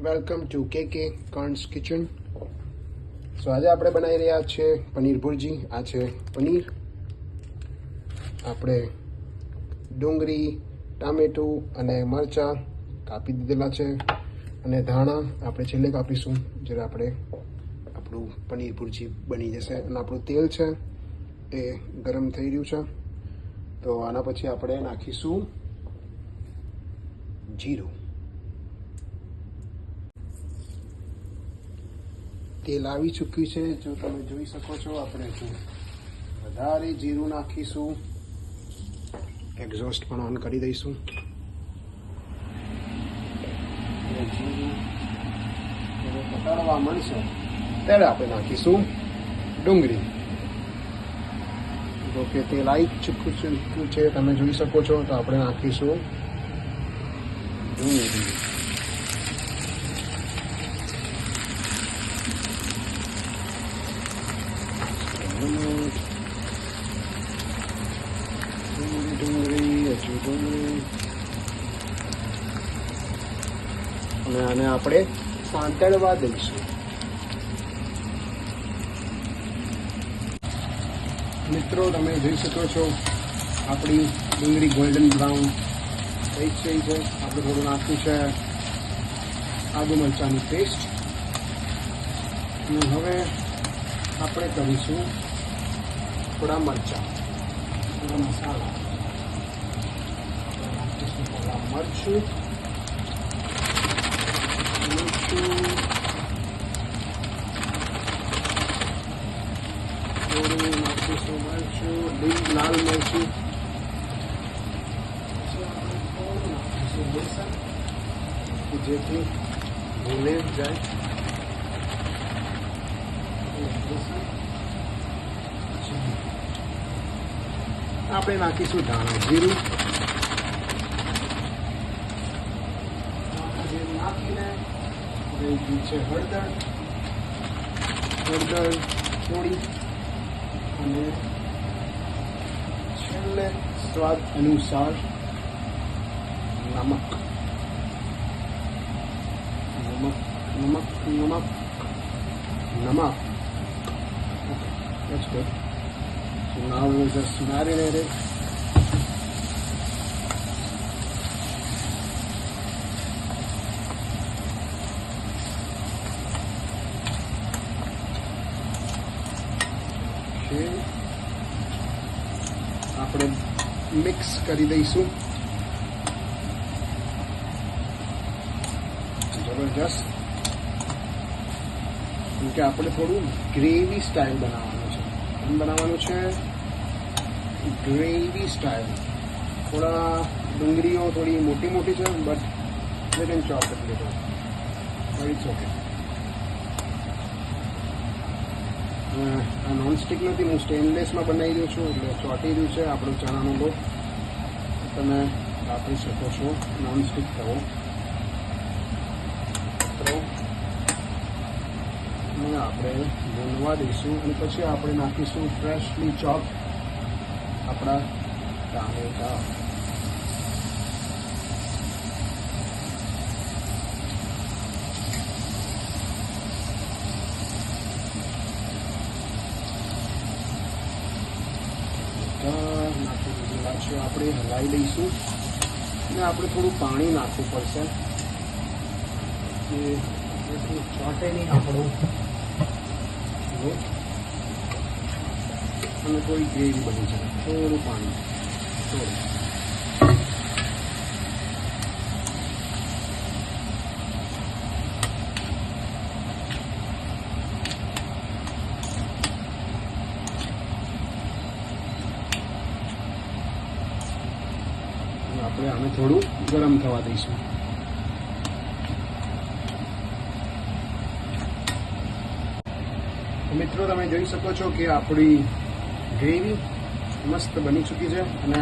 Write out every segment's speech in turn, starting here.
Welcome to KK Kerns kitchen. So આજે આપણે બનાવી રહ્યા છે પનીર ભુરજી. આ છે પનીર, આપણે ડુંગળી, ટામેટું અને મરચાં કાપી દીધેલા છે, અને ધાણા આપણે છેલ્લે કાપીશું જ્યારે આપણું પનીર ભુરજી બની જશે. અને આપણું તેલ છે એ ગરમ થઈ રહ્યું છે, તો આના પછી આપણે નાખીશું જીરું. તેલ આવી ચૂક્યું છે, જો તમે જોઈ શકો છો. આપણે વધારે જીરું નાખીશું, એક્ઝોસ્ટ પણ ઓન કરી દઈશું. જીરું પતાળવા મળશે ત્યારે આપણે નાખીશું ડુંગળી. જો કે તેલ આવી ચૂક્યું છે, તમે જોઈ શકો છો. તો આપણે નાખીશું ડુંગળી. અને આને આપણે સાંતળવા દઈશું. મિત્રો, તમે જોઈ શકો છો આપણી ડુંગળી ગોલ્ડન બ્રાઉન થઈ ગઈ છે. આપણે થોડું નાખ્યું છે આદુ મરચાંની પેસ્ટ, અને હવે આપણે કરીશું થોડા મરચાં, થોડા મસાલા. નાખીશું થોડા મરચું, થોડું નાખીશું મરચું, લાલ મરચું. થોડું નાખીશું બેસન, જેથી ભૂલે જાય. આપણે નાખીશું ધાણા જીરું. નાખીને છે હળદર થોડી, અને છેલ્લે સ્વાદ અનુસાર નમક. Okay, that's good. So now we'll just marinate it. આપણે મિક્સ કરી દઈશું જબરજસ્ત, કેમ કે આપણે થોડું ગ્રેવી સ્ટાઇલ બનાવવાનું છે. Gravy style. થોડા ડુંગળીઓ થોડી મોટી છે, but let them chop it little, but it's okay. આ નોનસ્ટિક નથી, હું સ્ટેનલેસમાં બનાવી રહ્યો છું, એટલે ચોંટી રહ્યું છે આપણું ચણાનો લોટ. તમે વાપરી શકો છો નોનસ્ટિક તવો. અને આપણે ભૂનવા દઈશું, અને પછી આપણે નાખીશું ફ્રેશલી ચોપ આપણા ટામેટા. આપણે હલાવી લઈશું, અને આપણે થોડું પાણી નાખવું પડશે કે ચોટે નહીં આપણું લોટ, અને થોડી ગ્રેવી બની જાય. થોડું પાણી આપણે આને થોડું ગરમ થવા દઈશું. મિત્રો, તમે જોઈ શકો છો કે આપણી ગ્રેવી મસ્ત બની ચૂકી છે, અને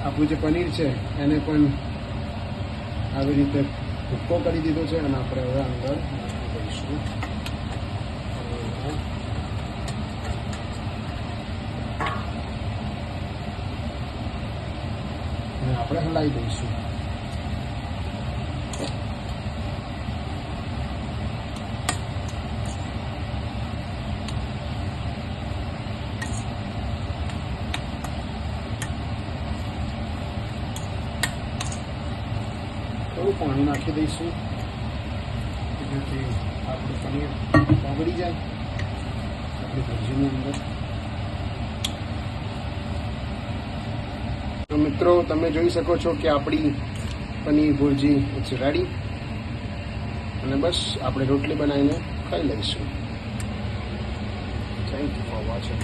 આપણું જે પનીર છે એને પણ આવી રીતે ભૂક્કો કરી દીધો છે, અને આપણે હવે અંદર નાખી દઈશું. આપણે હલાવી દઈશું. થોડું પાણી નાખી દઈશું જેથી આપણું પનીર ઓગળી જાય આપણી ભુરજીની અંદર. તો મિત્રો તમે જોઈ શકો છો કે આપણી પનીર ભુરજી ઇટ્સ રેડી અને બસ આપણે રોટલી બનાવીને ખાઈ લઈશું. Thank you for watching.